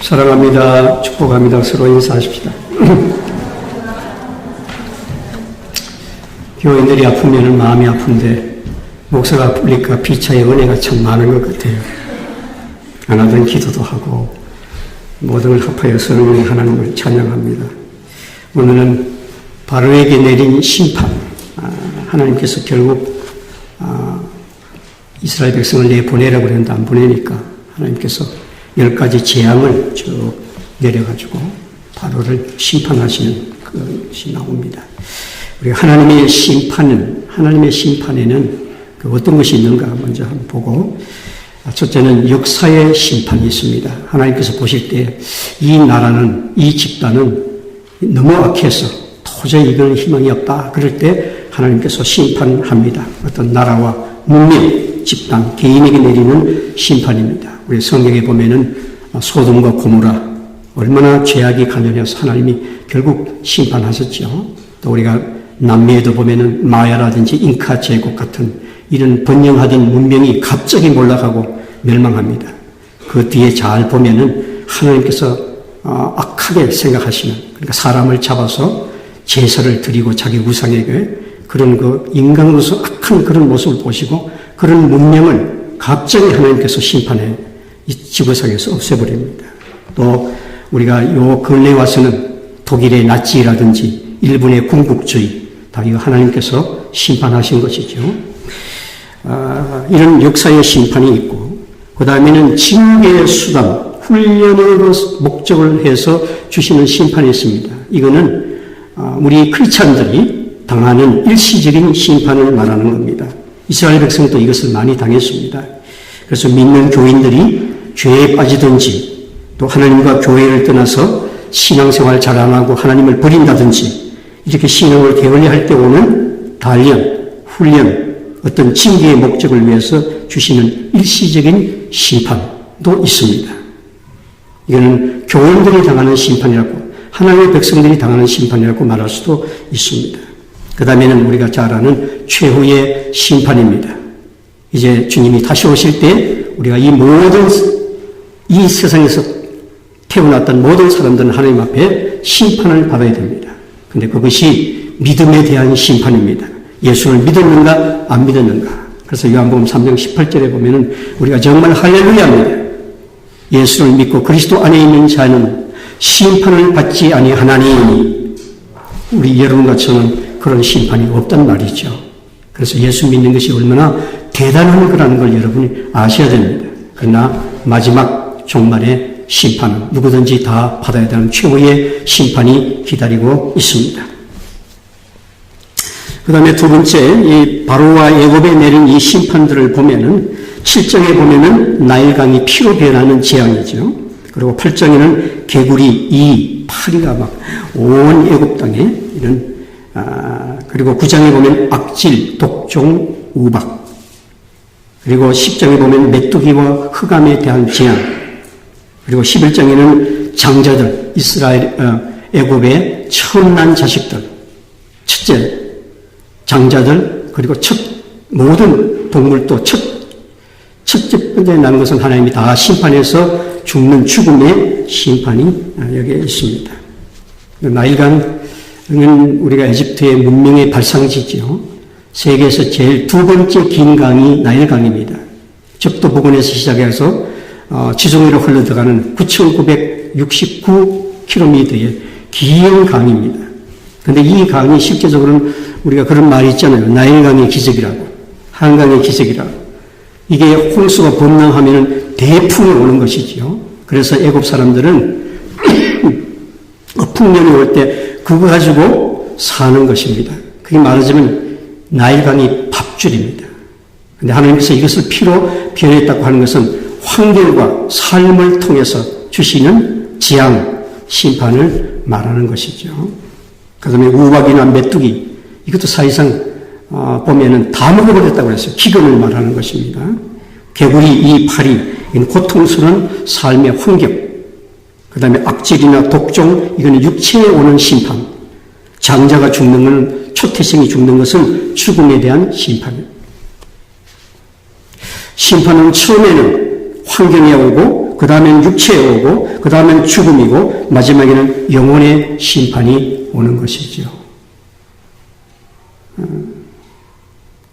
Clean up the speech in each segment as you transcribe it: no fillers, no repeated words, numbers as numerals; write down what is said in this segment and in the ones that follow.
사랑합니다. 축복합니다. 서로 인사하십시다. 교인들이 아프면 마음이 아픈데 목사가 아프니까 피차의 은혜가 참 많은 것 같아요. 안 하던 기도도 하고 모든 걸 합하여 서로 하나님을 찬양합니다. 오늘은 바로에게 내린 심판, 하나님께서 결국 이스라엘 백성을 내보내라고 그랬는데 안 보내니까 하나님께서 10가지 재앙을 쭉 내려가지고 바로를 심판하시는 것이 나옵니다. 우리가 하나님의 심판에는 어떤 것이 있는가 먼저 한번 보고, 첫째는 역사의 심판이 있습니다. 하나님께서 보실 때 이 나라는, 이 집단은 너무 악해서 도저히 이건 희망이 없다. 그럴 때 하나님께서 심판합니다. 어떤 나라와 문명, 집단, 개인에게 내리는 심판입니다. 우리 성경에 보면은 소돔과 고모라 얼마나 죄악이 가면해서 하나님이 결국 심판하셨죠. 또 우리가 남미에도 보면은 마야라든지 잉카 제국 같은 이런 번영하던 문명이 갑자기 몰락하고 멸망합니다. 그 뒤에 잘 보면은 하나님께서 악하게 생각하시는, 그러니까 사람을 잡아서 제사를 드리고 자기 우상에게 그런 인간으로서 악한 그런 모습을 보시고 그런 문명을 갑자기 하나님께서 심판해 이 지구상에서 없애버립니다. 또 우리가 요 근래에 와서는 독일의 나치라든지 일본의 군국주의 다 이거 하나님께서 심판하신 것이죠. 이런 역사의 심판이 있고, 그 다음에는 징계의 수단, 훈련으로 목적을 해서 주시는 심판이 있습니다. 이거는 우리 크리스찬들이 당하는 일시적인 심판을 말하는 겁니다. 이스라엘 백성도 이것을 많이 당했습니다. 그래서 믿는 교인들이 죄에 빠지든지 또 하나님과 교회를 떠나서 신앙생활 잘 안 하고 하나님을 버린다든지 이렇게 신앙을 게을리할 때 오는 단련, 훈련, 어떤 징계의 목적을 위해서 주시는 일시적인 심판도 있습니다. 이거는 교인들이 당하는 심판이라고, 하나님의 백성들이 당하는 심판이라고 말할 수도 있습니다. 그 다음에는 우리가 잘 아는 최후의 심판입니다. 이제 주님이 다시 오실 때 우리가 이 세상에서 태어났던 모든 사람들은 하나님 앞에 심판을 받아야 됩니다. 근데 그것이 믿음에 대한 심판입니다. 예수를 믿었는가 안 믿었는가. 그래서 요한복음 3장 18절에 보면은 우리가 정말 할렐루야입니다. 예수를 믿고 그리스도 안에 있는 자는 심판을 받지 아니하나니, 우리 여러분과 저는 그런 심판이 없단 말이죠. 그래서 예수 믿는 것이 얼마나 대단한 거라는 걸 여러분이 아셔야 됩니다. 그러나 마지막 종말의 심판은 누구든지 다 받아야 되는 최후의 심판이 기다리고 있습니다. 그 다음에 두 번째, 이 바로와 애굽에 내린 이 심판들을 보면은 7장에 보면은 나일강이 피로 변하는 재앙이죠. 그리고 8장에는 개구리, 파리가 막 온 애굽 땅에 이런, 그리고 9장에 보면 악질, 독종, 우박, 그리고 10장에 보면 메뚜기와 흑암에 대한 재앙, 그리고 11장에는 장자들, 애굽의 처음 난 자식들, 첫째 장자들, 그리고 모든 동물도 첫째 번째 나는 것은 하나님이 다 심판해서 죽는 죽음의 심판이 여기에 있습니다. 나일강은 우리가 에집트의 문명의 발상지죠. 세계에서 제일 두 번째 긴 강이 나일강입니다. 적도 부근에서 시작해서 지중해로 흘러들어가는 9,969km의 긴 강입니다. 그런데 이 강이 실제적으로는 우리가 그런 말이 있잖아요. 나일강의 기적이라고, 한강의 기적이라고. 이게 홍수가 범람하면 대풍이 오는 것이지요. 그래서 애굽 사람들은 풍년이 올 때 그거 가지고 사는 것입니다. 그게 말하자면 나일강이 밥줄입니다. 그런데 하나님께서 이것을 피로 변했다고 하는 것은 환경과 삶을 통해서 주시는 재앙, 심판을 말하는 것이죠. 그 다음에 우박이나 메뚜기, 이것도 사실상 보면은 다 먹어버렸다고 그랬어요. 기근을 말하는 것입니다. 개구리, 파리, 이건 고통스러운 삶의 환경. 그 다음에 악질이나 독종, 이거는 육체에 오는 심판. 장자가 죽는 것은, 초태생이 죽는 것은 죽음에 대한 심판입니다. 심판은 처음에는 환경에 오고 그 다음엔 육체에 오고, 그 다음엔 죽음이고, 마지막에는 영혼의 심판이 오는 것이죠.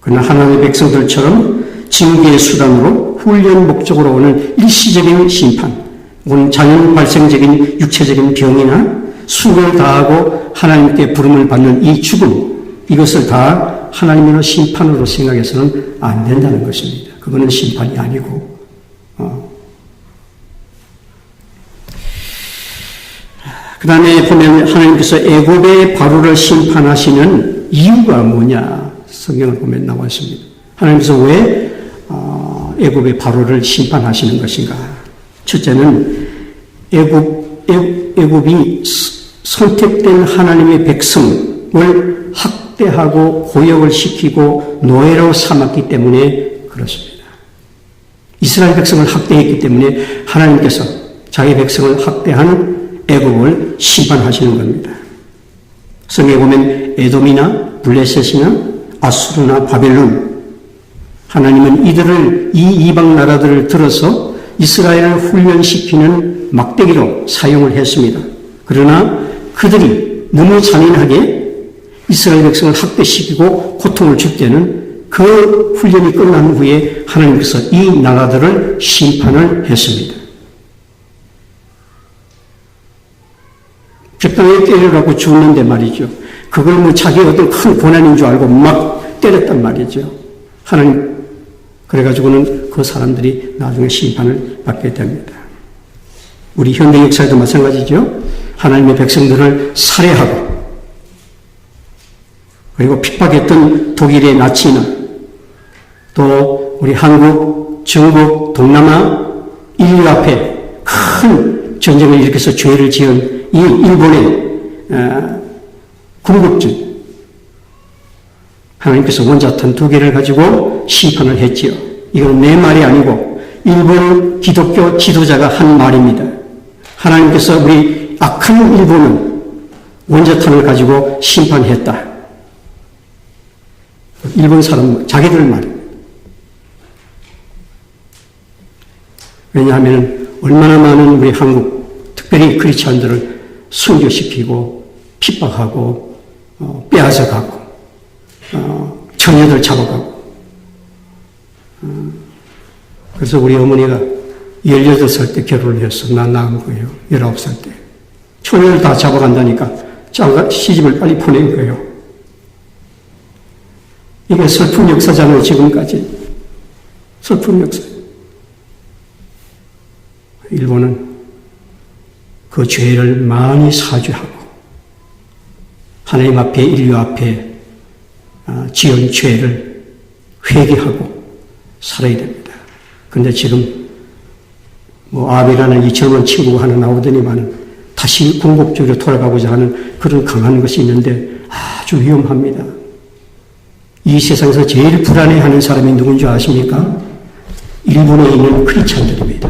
그러나 하나님의 백성들처럼 징계의 수단으로 훈련 목적으로 오는 일시적인 심판, 혹은 자연 발생적인 육체적인 병이나 수고를 다하고 하나님께 부름을 받는 이 죽음, 이것을 다 하나님의 심판으로 생각해서는 안 된다는 것입니다. 그거는 심판이 아니고, 그 다음에 보면 하나님께서 애굽의 바로를 심판하시는 이유가 뭐냐, 성경을 보면 나와 있습니다. 하나님께서 왜 애굽의 바로를 심판하시는 것인가? 첫째는 애굽이 선택된 하나님의 백성을 학대하고 고역을 시키고 노예로 삼았기 때문에 그렇습니다. 이스라엘 백성을 학대했기 때문에 하나님께서 자기 백성을 학대한 애굽을 심판하시는 겁니다. 성경에 보면 에돔이나 블레셋이나 아수르나 바벨론, 하나님은 이들을 이 이방 나라들을 들어서 이스라엘을 훈련시키는 막대기로 사용을 했습니다. 그러나 그들이 너무 잔인하게 이스라엘 백성을 학대시키고 고통을 줄 때는 그 훈련이 끝난 후에 하나님께서 이 나라들을 심판을 했습니다. 적당히 때리라고 죽는데 말이죠. 그걸 뭐 자기 어떤 큰 고난인 줄 알고 막 때렸단 말이죠. 하나님, 그래가지고는 그 사람들이 나중에 심판을 받게 됩니다. 우리 현대 역사에도 마찬가지죠. 하나님의 백성들을 살해하고, 그리고 핍박했던 독일의 나치나, 또 우리 한국, 중국, 동남아, 인류 앞에 큰 전쟁을 일으켜서 죄를 지은 이 일본의 군국주의, 하나님께서 원자탄 2개를 가지고 심판을 했지요. 이건 내 말이 아니고 일본 기독교 지도자가 한 말입니다. 하나님께서 우리 악한 일본은 원자탄을 가지고 심판했다. 일본 사람 자기들 말입니다. 왜냐하면 얼마나 많은 우리 한국, 특별히 크리스찬들을 순교시키고 핍박하고 빼앗아가고 처녀들 잡아가고. 그래서 우리 어머니가 18살 때 결혼을 해서 나 낳은 거예요. 19살 때. 처녀를 다 잡아간다니까 시집을 빨리 보낸 거예요. 이게 슬픈 역사잖아요, 지금까지. 슬픈 역사. 일본은 그 죄를 많이 사죄하고 하나님 앞에, 인류 앞에 지은 죄를 회개하고 살아야 됩니다. 그런데 지금 아비라는 이 젊은 친구가 하나 나오더니만 다시 궁극적으로 돌아가고자 하는 그런 강한 것이 있는데 아주 위험합니다. 이 세상에서 제일 불안해하는 사람이 누군지 아십니까? 일본에 있는 크리스찬들입니다.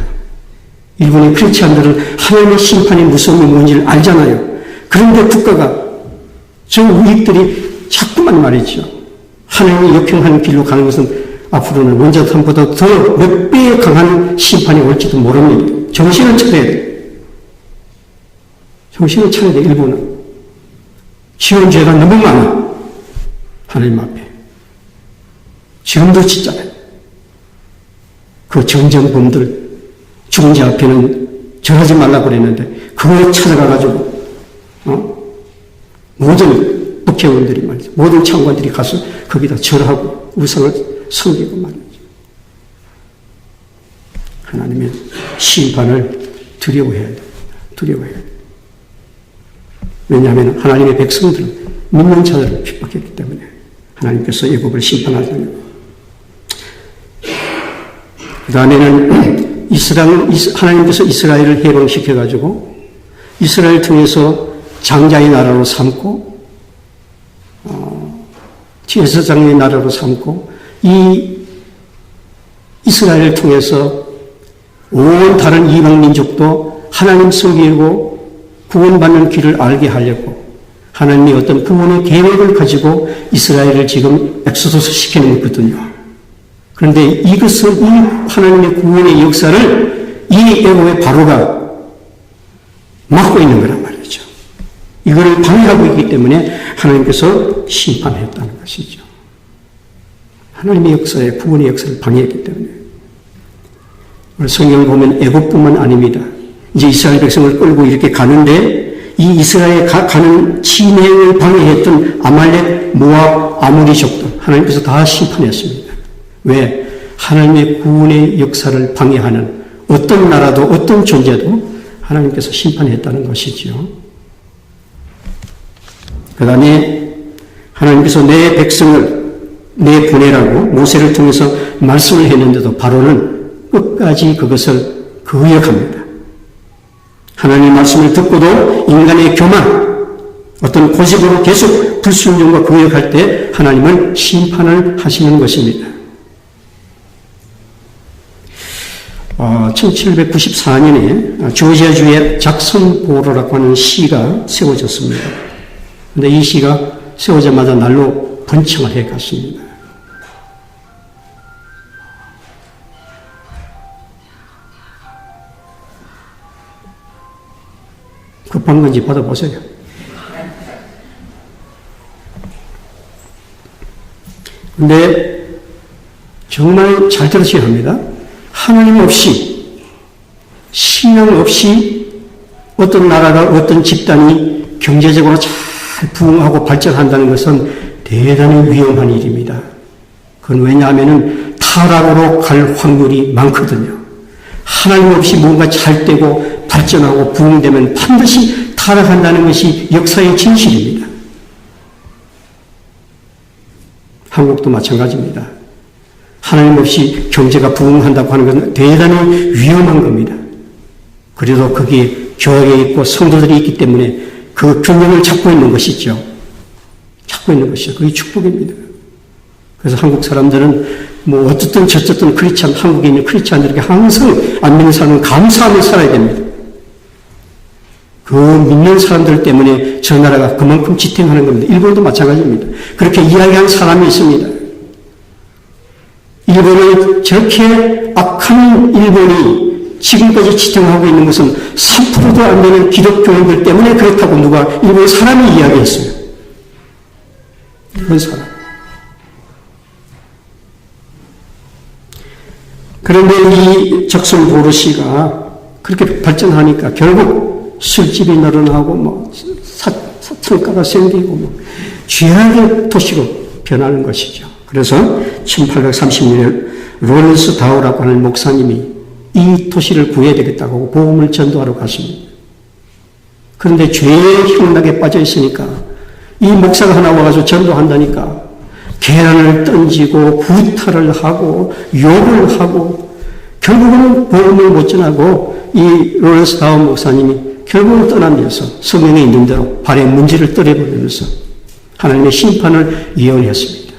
일본의 크리스찬들은 하나님의 심판의 무서움이 뭔지를 알잖아요. 그런데 국가가 저 우익들이 자꾸만 말이죠. 하나님의 역행하는 길로 가는 것은 앞으로는 원자탄보다 더 몇 배의 강한 심판이 올지도 모릅니다. 정신을 차려야 돼요. 정신을 차려야 돼요, 일본은. 지은 죄가 너무 많아. 하나님 앞에. 지금도 짓잖아요. 그 정정범들, 죽은 자 앞에는 절하지 말라고 그랬는데, 그걸 찾아가가지고, 모든 국회의원들이 말이죠. 모든 장관들이 가서 거기다 절하고 우상을 섬기고 말이죠. 하나님의 심판을 두려워해야 됩니다. 두려워해야 됩니다. 왜냐하면 하나님의 백성들은 믿는 자들을 핍박했기 때문에 하나님께서 애굽을 심판하시는 거예요. 그 다음에는 하나님께서 이스라엘을 해방시켜가지고 이스라엘 통해서 장자의 나라로 삼고 제사장의 나라로 삼고 이 이스라엘을 통해서 온 다른 이방 민족도 하나님 섬기고 구원받는 길을 알게 하려고 하나님이 어떤 구원의 계획을 가지고 이스라엘을 지금 엑소도스 시키는 거거든요. 그런데 이것은 이 하나님의 구원의 역사를 이 애굽의 바로가 막고 있는 거란 말이죠. 이거를 방해하고 있기 때문에 하나님께서 심판했다는 것이죠. 하나님의 역사에, 구원의 역사를 방해했기 때문에. 오늘 성경을 보면 애굽뿐만 아닙니다. 이제 이스라엘 백성을 끌고 이렇게 가는데 이 이스라엘에 가는 진행을 방해했던 아말렉, 모압, 아모리족들 하나님께서 다 심판했습니다. 왜? 하나님의 구원의 역사를 방해하는 어떤 나라도 어떤 존재도 하나님께서 심판했다는 것이죠. 그 다음에 하나님께서 내 백성을 내보내라고 모세를 통해서 말씀을 했는데도 바로는 끝까지 그것을 거역합니다. 하나님의 말씀을 듣고도 인간의 교만, 어떤 고집으로 계속 불순종과 거역할 때 하나님은 심판을 하시는 것입니다. 1794년에 조지아주의 작선보로라고 하는 시가 세워졌습니다. 그런데 이 시가 세워자마자 날로 번창을 해갔습니다. 급한 건지 받아보세요. 근데 정말 잘 들으셔야 합니다. 하나님 없이, 신앙 없이 어떤 나라가, 어떤 집단이 경제적으로 잘 부흥하고 발전한다는 것은 대단히 위험한 일입니다. 그건 왜냐하면 타락으로 갈 확률이 많거든요. 하나님 없이 뭔가 잘 되고 발전하고 부흥되면 반드시 타락한다는 것이 역사의 진실입니다. 한국도 마찬가지입니다. 하나님 없이 경제가 부흥한다고 하는 것은 대단히 위험한 겁니다. 그래도 거기에 교회에 있고 성도들이 있기 때문에 그 균형을 잡고 있는 것이죠. 잡고 있는 것이죠. 그게 축복입니다. 그래서 한국 사람들은 뭐 어쨌든 저쨌든 크리스찬, 한국에 있는 크리스찬들에게 항상 안 믿는 사람은 감사하며 살아야 됩니다. 그 믿는 사람들 때문에 저 나라가 그만큼 지탱하는 겁니다. 일본도 마찬가지입니다. 그렇게 이야기하는 사람이 있습니다. 일본을 저렇게 악한 일본이 지금까지 지탱하고 있는 것은 3%도 안 되는 기독교인들 때문에 그렇다고 누가 일본 사람이 이야기했어요. 일본 사람. 그런데 이 적성보르시가 그렇게 발전하니까 결국 술집이 늘어나고 뭐 사창가가 생기고 뭐 죄악의 도시로 변하는 것이죠. 그래서 1830년에 로렌스 다우라고 하는 목사님이 이 도시를 구해야 되겠다고 복음을 전도하러 갔습니다. 그런데 죄의 흉락에 빠져 있으니까 이 목사가 하나 와가지고 전도한다니까 계란을 던지고 구타를 하고 욕을 하고 결국은 복음을 못 전하고 이 로렌스 다우 목사님이 결국은 떠나면서 성경에 있는 대로 발에 문지를 떨어버리면서 하나님의 심판을 예언했습니다.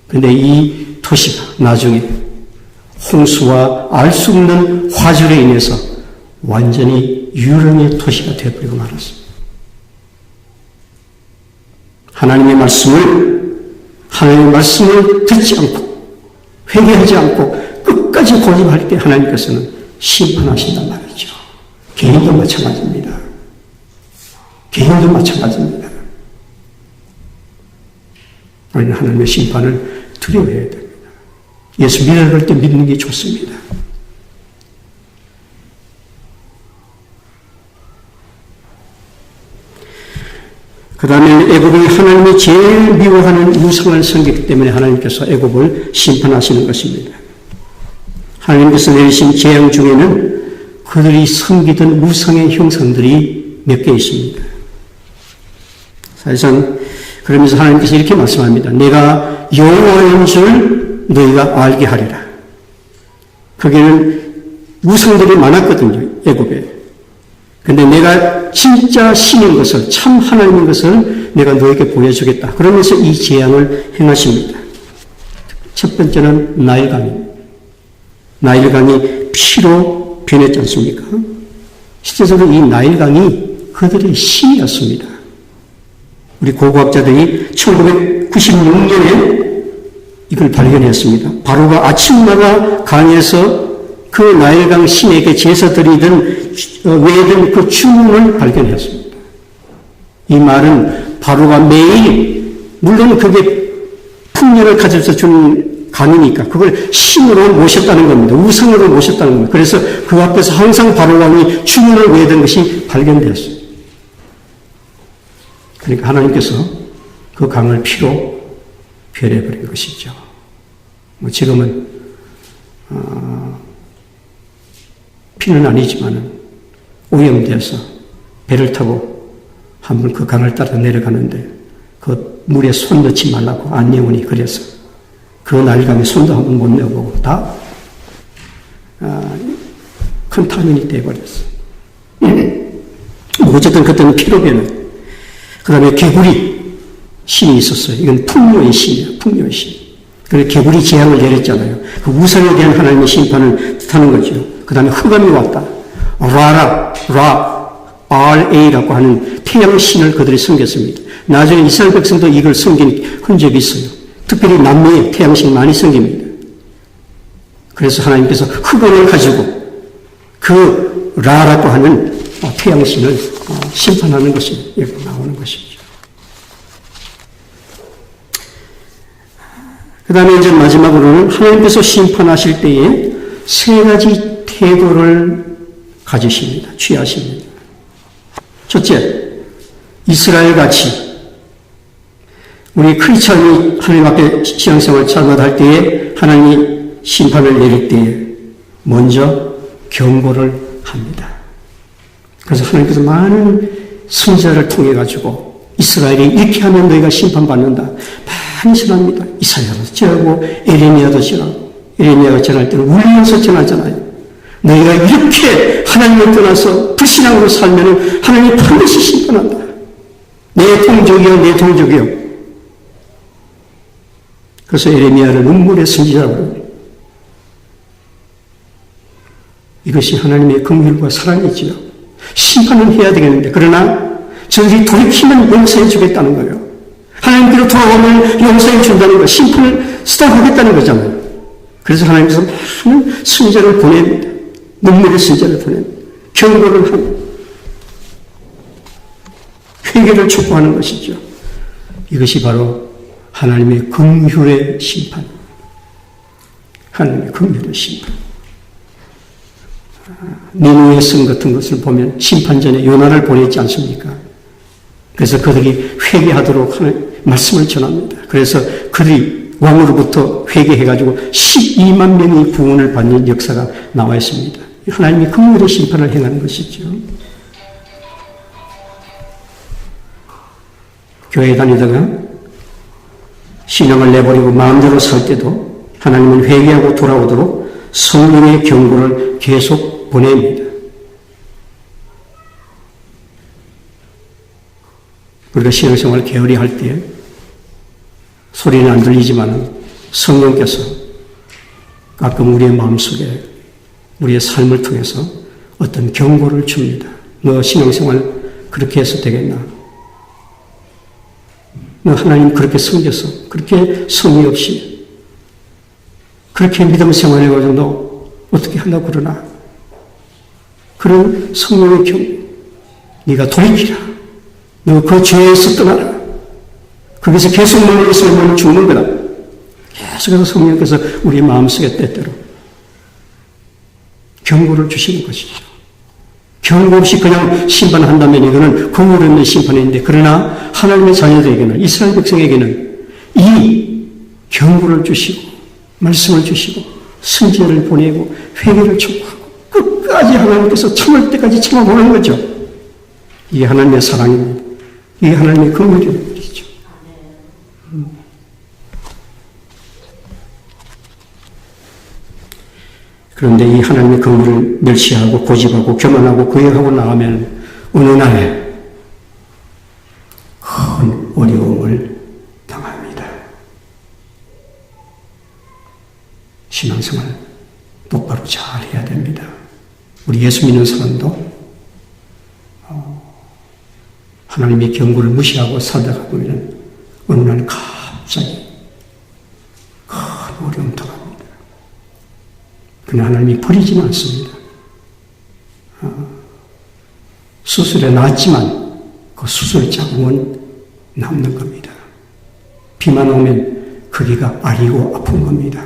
그런데 이 도시가 나중에 홍수와 알 수 없는 화재로 인해서 완전히 유령의 도시가 되어버리고 말았습니다. 하나님의 말씀을 듣지 않고 회개하지 않고 끝까지 고집할 때 하나님께서는 심판하신단 말이죠. 개인도 마찬가지입니다. 개인도 마찬가지입니다. 우리는 하나님의 심판을 두려워해야 됩니다. 예수 믿을 때 믿는 게 좋습니다. 그 다음에 애굽이 하나님이 제일 미워하는 우상을 섬기기 때문에 하나님께서 애굽을 심판하시는 것입니다. 하나님께서 내리신 재앙 중에는 그들이 섬기던 우상의 형상들이 몇 개 있습니다. 사실상 그러면서 하나님께서 이렇게 말씀합니다. 내가 여호와인 줄 너희가 알게 하리라. 거기는 우상들이 많았거든요. 애굽에. 근데 내가 진짜 신인 것을, 참 하나님인 것을 내가 너에게 보여주겠다. 그러면서 이 재앙을 행하십니다. 첫 번째는 나일강입니다. 나일강이 피로 변했지 않습니까? 실제적으로 이 나일강이 그들의 신이었습니다. 우리 고고학자들이 1996년에 이걸 발견했습니다. 바로가 아침마다 강에서 그 나일강 신에게 제사 드리던 외던 그 주문을 발견했습니다. 이 말은 바로가 매일, 물론 그게 풍년을 가져서 준 강이니까 그걸 신으로 모셨다는 겁니다. 우상으로 모셨다는 겁니다. 그래서 그 앞에서 항상 바로왕이 주문을 외던 것이 발견되었어요. 그러니까 하나님께서 그 강을 피로 변해버린 것이죠. 지금은 피는 아니지만 오염되어서 배를 타고 한번 그 강을 따라 내려가는데 그 물에 손 넣지 말라고 안내원이 그래서 그 나일강에 손도 한번 못 내보고 다 컨타민이 되어버렸어요. 어쨌든 그때는 피로 변해. 그 다음에 개구리 신이 있었어요. 이건 풍요의 신이에요. 풍요의 신. 그래서 개구리 재앙을 내렸잖아요. 그 우상에 대한 하나님의 심판을 뜻하는 거죠. 그 다음에 흑암이 왔다. RA라고 하는 태양신을 그들이 섬겼습니다. 나중에 이스라엘 백성도 이걸 섬긴 흔적이 있어요. 특별히 남미에 태양신 많이 섬깁니다. 그래서 하나님께서 흑암을 가지고 그 라라고 하는 태양신을 심판하는 것이 여기 나오는 것이죠. 그 다음에 이제 마지막으로는 하나님께서 심판하실 때에 세 가지 태도를 가지십니다. 취하십니다. 첫째, 이스라엘같이 우리 크리스천이 하나님 앞에 신앙생활 잘못할 때에 하나님이 심판을 내릴 때에 먼저 경고를 합니다. 그래서 하나님께서 많은 선지자를 통해 가지고 이스라엘이 이렇게 하면 너희가 심판받는다. 많이 전합니다. 이사야도 전하고 에레미야도 전하고 에레미야가 전할 때는 울면서 전하잖아요. 너희가 이렇게 하나님을 떠나서 불신앙으로 살면 하나님이 반드시 심판한다. 내 동족이여 내 동족이여. 그래서 에레미야를 눈물의 선지자라고 합니다. 이것이 하나님의 긍휼과 사랑이지요. 심판은 해야 되겠는데 그러나 저들이 돌이키면 용서해 주겠다는 거예요. 하나님께로 돌아오면 용서해 준다는 거, 심판을 스탑하겠다는 거잖아요. 그래서 하나님께서 많은 선지자를 보냅니다. 눈물의 선지자를 보냅니다. 경고를 합니다. 회개를 촉구하는 것이죠. 이것이 바로 하나님의 긍휼의 심판. 하나님의 긍휼의 심판. 니느웨 성 같은 것을 보면 심판 전에 요나를 보냈지 않습니까? 그래서 그들이 회개하도록 하는 말씀을 전합니다. 그래서 그들이 왕으로부터 회개해가지고 12만 명이 구원을 받는 역사가 나와 있습니다. 하나님이 긍휼의 심판을 행하는 것이죠. 교회 다니다가 신앙을 내버리고 마음대로 살 때도 하나님은 회개하고 돌아오도록 성령의 경고를 계속 보냅니다. 우리가 신앙생활을 게으리 할 때 소리는 안 들리지만 성령께서 가끔 우리의 마음속에 우리의 삶을 통해서 어떤 경고를 줍니다. 너 신앙생활 그렇게 해서 되겠나? 너 하나님 그렇게 섬겨서 그렇게 성의 없이 그렇게 믿음 생활해가지고 너 어떻게 하려고 그러나? 그런 성령의 경고. 네가 돌이키라. 너 그 죄에서 떠나라. 거기서 계속 머물러 있으면 죽는 거다. 계속해서 성령께서 우리 마음속에 때때로 경고를 주시는 것이죠. 경고 없이 그냥 심판한다면 이거는 긍휼 없는 심판인데 그러나 하나님의 자녀들에게는 이스라엘 백성에게는 이 경고를 주시고 말씀을 주시고 선지자를 보내고 회개를 촉구하고 끝까지 하나님께서 참을 때까지 참아보는 거죠. 이게 하나님의 사랑입니다. 이게 하나님의 긍휼입니다. 그런데 이 하나님의 긍휼을 멸시하고 고집하고 교만하고 거역하고 나가면 어느 날 큰 어려움을 당합니다. 신앙생활 똑바로 잘 해야 됩니다. 우리 예수 믿는 사람도 하나님의 경고를 무시하고 살다가 보면 어느 날 갑자기 큰 어려움 당합니다. 그러나 하나님이 버리지는 않습니다. 수술에 나았지만 그 수술 자국은 남는 겁니다. 비만 오면 거기가 아리고 아픈 겁니다.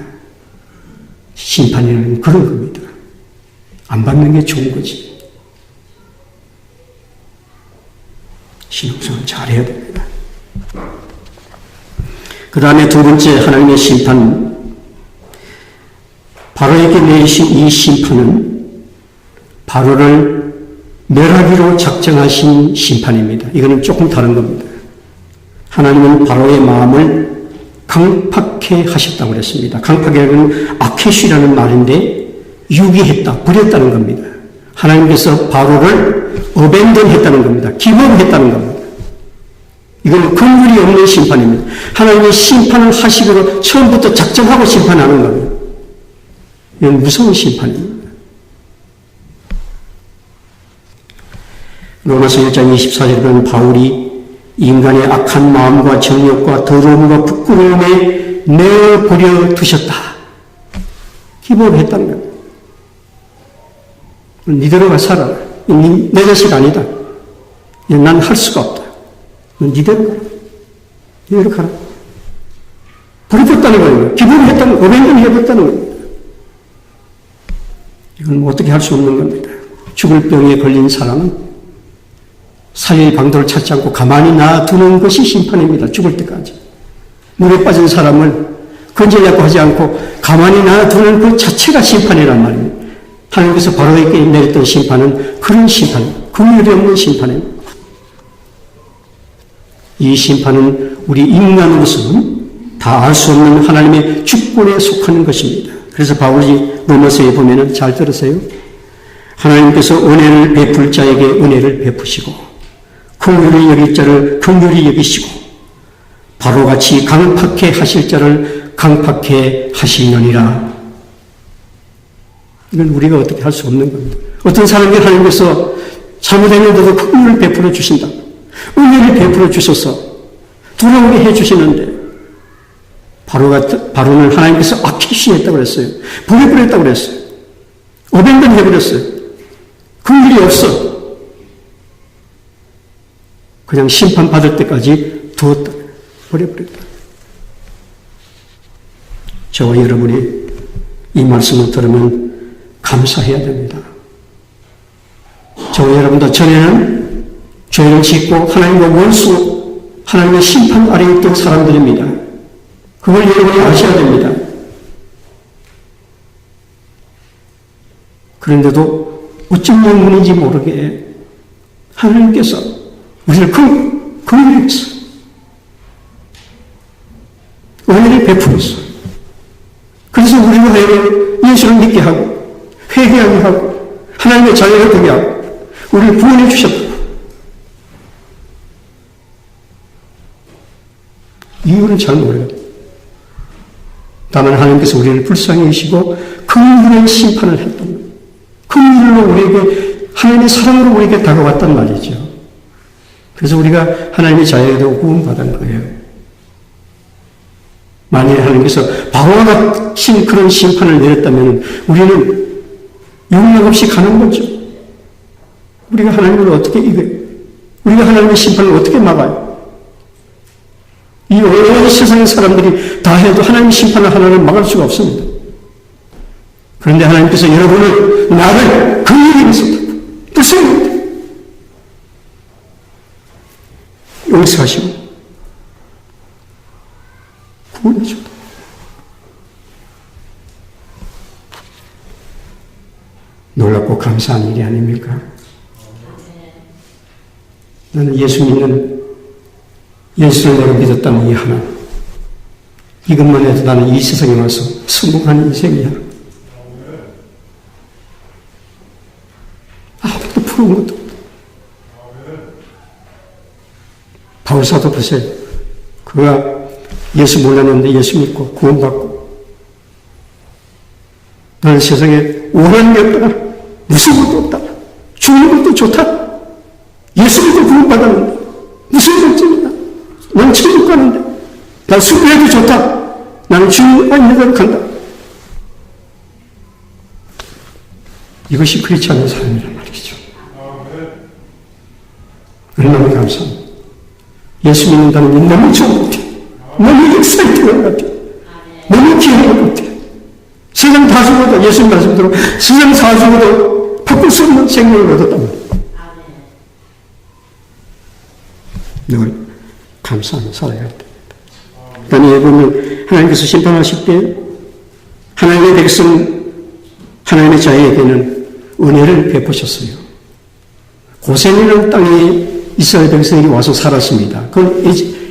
심판이라는 그런 겁니다. 안 받는 게 좋은 거지. 신앙생활 잘해야 됩니다. 그 다음에 두 번째 하나님의 심판, 바로에게 내리신 이 심판은 바로를 멸하기로 작정하신 심판입니다. 이거는 조금 다른 겁니다. 하나님은 바로의 마음을 강팍해 하셨다고 그랬습니다. 강팍이라는 아케시라는 말인데 유기했다, 버렸다는 겁니다. 하나님께서 바로를 어벤던했다는 겁니다. 기범했다는 겁니다. 이건 근거리 없는 심판입니다. 하나님의 심판을 하시기로 처음부터 작정하고 심판하는 겁니다. 이건 무서운 심판입니다. 로마서 1장 24절에 보면 바울이 인간의 악한 마음과 정욕과 더러움과 부끄러움에 내버려 두셨다. 기본했다는 겁니다. 니대로가 살아라. 내 자식 아니다. 난 할 수가 없다. 니대로 가라. 니대로 가라. 버려뒀다는 거예요. 기본했다는, 어벤져를 해뒀다는 겁니다. 이건 뭐 어떻게 할 수 없는 겁니다. 죽을 병에 걸린 사람은 살릴 방도를 찾지 않고 가만히 놔두는 것이 심판입니다. 죽을 때까지. 물에 빠진 사람을 건져내고 하지 않고 가만히 놔두는 그 자체가 심판이란 말입니다. 하나님께서 바로에게 내렸던 심판은 그런 심판, 긍휼이 없는 심판입니다. 이 심판은 우리 인간으로서는 다 알 수 없는 하나님의 주권에 속하는 것입니다. 그래서 바울이 로마서에 보면은 잘 들으세요. 하나님께서 은혜를 베풀 자에게 은혜를 베푸시고 긍휼히 여길 자를 긍휼히 여기시고 바로같이 강팍해 하실 자를 강팍해 하시려니라. 이건 우리가 어떻게 할 수 없는 겁니다. 어떤 사람이 하나님께서 잘못했는데도 긍휼을 베풀어 주신다. 은혜를 베풀어 주셔서 돌아오게 해 주시는데 바로는 하나님께서 아키시했다고 그랬어요. 버려버렸다고 그랬어요. 어벤던 해버렸어요. 긍휼이 없어. 그냥 심판받을 때까지 두었다. 버려버렸다. 저와 여러분이 이 말씀을 들으면 감사해야 됩니다. 저와 여러분도 전에는 죄를 짓고 하나님과 원수, 하나님의 심판 아래에 있던 사람들입니다. 그걸 여러분이 아셔야 됩니다. 그런데도 어쩜 영문인지 모르게 하나님께서 우리를 긍휼했어. 은혜를 베풀었어. 그래서 우리가 하여금 예수를 믿게 하고 회개하게 하고 하나님의 자녀가 되게 하고 우리를 구원해 주셨다. 이유는 잘 모르겠다. 다만 하나님께서 우리를 불쌍히 여기시고 긍휼의 심판을 했던 거예요. 긍휼로 우리에게 하나님의 사랑으로 우리에게 다가왔단 말이죠. 그래서 우리가 하나님의 자녀가 되고 구원받은 거예요. 만약에 하나님께서 바로와 같은 그런 심판을 내렸다면 우리는 용납 없이 가는 거죠. 우리가 하나님을 어떻게 이겨요? 우리가 하나님의 심판을 어떻게 막아요? 이 온 세상의 사람들이 다 해도 하나님의 심판을 하나를 막을 수가 없습니다. 그런데 하나님께서 여러분을, 나를 긍휼히 여기셨다. 불쌍히 용서하시고 구원해줬다. 놀랍고 감사한 일이 아닙니까? 나는 예수 믿는, 예수를 내가 믿었다는 이 하나, 이것만 해도 나는 이 세상에 와서 성공한 인생이야. 아무것도 부러운 것도 없다. 바울사도 보세요. 그가 예수 몰랐는데 예수 믿고 구원받고, 나는 세상에 원하는 게 없다. 무슨 것도 없다. 죽는 것도 좋다. 예수 믿고 구원받았는데 무슨 걱정이다. 난 천국 가는데, 난 수고해도 좋다. 나는 주님 안에 간다. 이것이 크리스찬의 삶이란 말이죠. 얼마나 감사합니다. 예수 믿는다는 게 너무 좋은 것 같아요. 너무 익사이트한 것 같아요. 너무 기회인 것 같아요. 세상 다 죽어도 예수님 말씀대로 세상 다 죽어도 바꿀 수 없는 생명을 얻었단 말이에요. 늘 감사하며 살아야 됩니다. 그러니까 보면 하나님께서 심판하실 때 하나님의 백성, 하나님의 자에게는 은혜를 베푸셨어요. 고센이라는 땅에 이스라엘 백성이 와서 살았습니다. 그건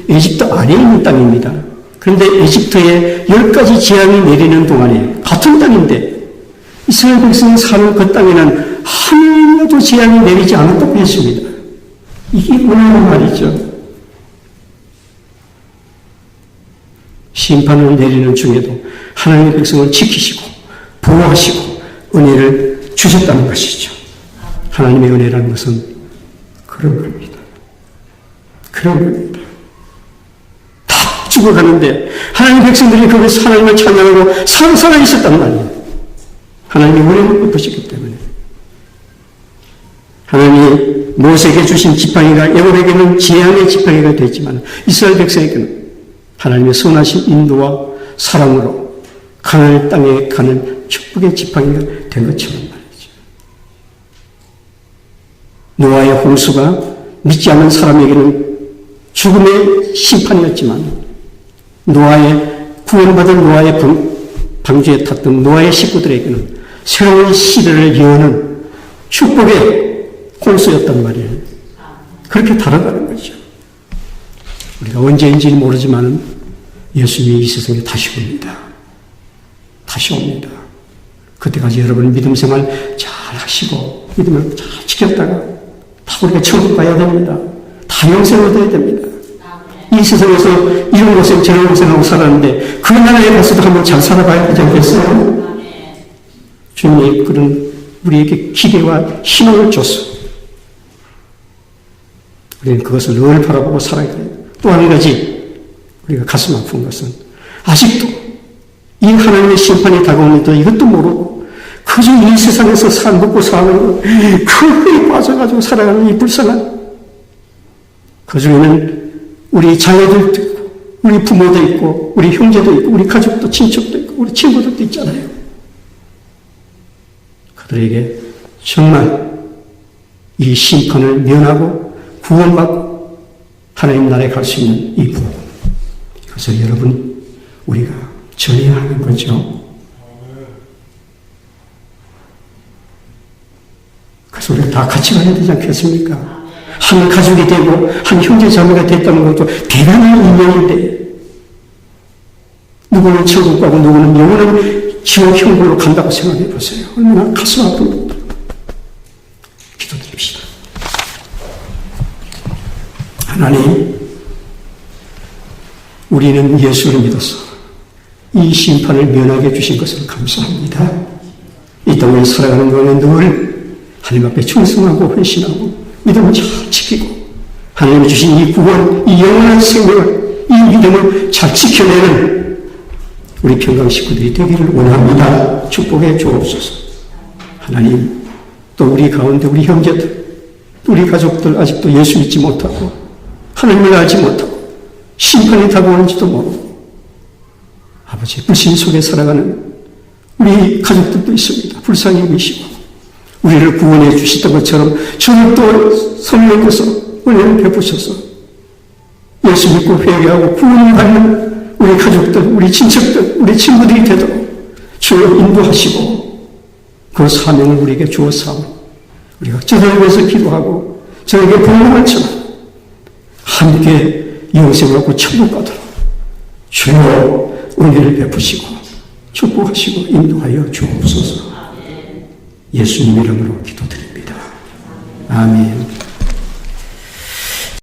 에집트 아래에 있는 땅입니다. 그런데 에집트에 10가지 재앙이 내리는 동안에 같은 땅인데 이스라엘 백성이 사는 그 땅에는 하나도 재앙이 내리지 않았다고 했습니다. 이게 뭐냐는 말이죠. 심판을 내리는 중에도 하나님의 백성을 지키시고 보호하시고 은혜를 주셨다는 것이죠. 하나님의 은혜라는 것은 그런 겁니다. 그런 겁니다. 다 죽어가는데 하나님의 백성들이 거기서 하나님을 찬양하고 살아 있었단 말이에요. 하나님의 은혜를 베푸셨기 때문에. 하나님이 모세에게 주신 지팡이가 애굽에게는 재앙의 지팡이가 됐지만 이스라엘 백성에게는 하나님의 선하신 인도와 사랑으로 가나안 땅에 가는 축복의 지팡이가 된 것처럼 말이죠. 노아의 홍수가 믿지 않는 사람에게는 죽음의 심판이었지만 구원받은 노아의 방주에 탔던 노아의 식구들에게는 새로운 시대를 여는 축복의 홍수였단 말이에요. 그렇게 달아가는 거죠. 우리가 언제인지는 모르지만 예수님이 이 세상에 다시 옵니다. 다시 옵니다. 그때까지 여러분 믿음 생활 잘 하시고 믿음을 잘 지켰다가 다 우리가 천국 가야 됩니다. 다 영생을 얻어야 됩니다. 이 세상에서 이런 고생 저런 고생하고 살았는데 그 나라에 가서도 한번 잘 살아봐야 되지 않겠어요? 주님이 그런 우리에게 기대와 희망을 줬어. 우리는 그것을 늘 바라보고 살아야 돼요. 또 한 가지 우리가 가슴 아픈 것은 아직도 이 하나님의 심판이 다가오는데 이것도 모르고 그저 이 세상에서 먹고 사는 거 그거에 빠져가지고 살아가는 이 불쌍한 그 중에는 우리 자녀들도 있고 우리 부모도 있고 우리 형제도 있고 우리 가족도 친척도 있고 우리 친구들도 있잖아요. 그들에게 정말 이 심판을 면하고 구원받고 하나님 나라에 갈 수 있는 이 복음. 그래서 여러분 우리가 전해야 하는 거죠. 그래서 우리가 다 같이 가야 되지 않겠습니까? 한 가족이 되고 한 형제 자매가 됐다는 것도 대단한 인연인데 누구는 천국 가고 누구는 영원한 지옥 형벌로 간다고 생각해 보세요. 얼마나 가슴 아픈 분들. 기도드립시다. 하나님, 우리는 예수를 믿어서 이 심판을 면하게 해주신 것을 감사합니다. 이 땅을 살아가는 동안에 늘 하나님 앞에 충성하고 헌신하고 믿음을 잘 지키고 하나님이 주신 이 구원, 이 영원한 생명을, 이 믿음을 잘 지켜내는 우리 평강 식구들이 되기를 원합니다. 축복해 주옵소서. 하나님, 또 우리 가운데 우리 형제들, 우리 가족들 아직도 예수 믿지 못하고 하나님을 알지 못하고 심판이 다가오는지도 모르고 아버지 불신 속에 살아가는 우리 가족들도 있습니다. 불쌍히 여기시고 우리를 구원해 주시던 것처럼 저를 또 성령께서 은혜를 베푸셔서 예수 믿고 회개하고 구원을 받는 우리 가족들, 우리 친척들, 우리 친구들이 되도록 주여 인도하시고 그 사명을 우리에게 주어사오. 우리가 저들을 위해서 기도하고 저에게 복음을 전하고 함께 영생을 얻고 천국 가도록 주여 은혜를 베푸시고 축복하시고 인도하여 주옵소서. 예수님 이름으로 기도드립니다. 아멘.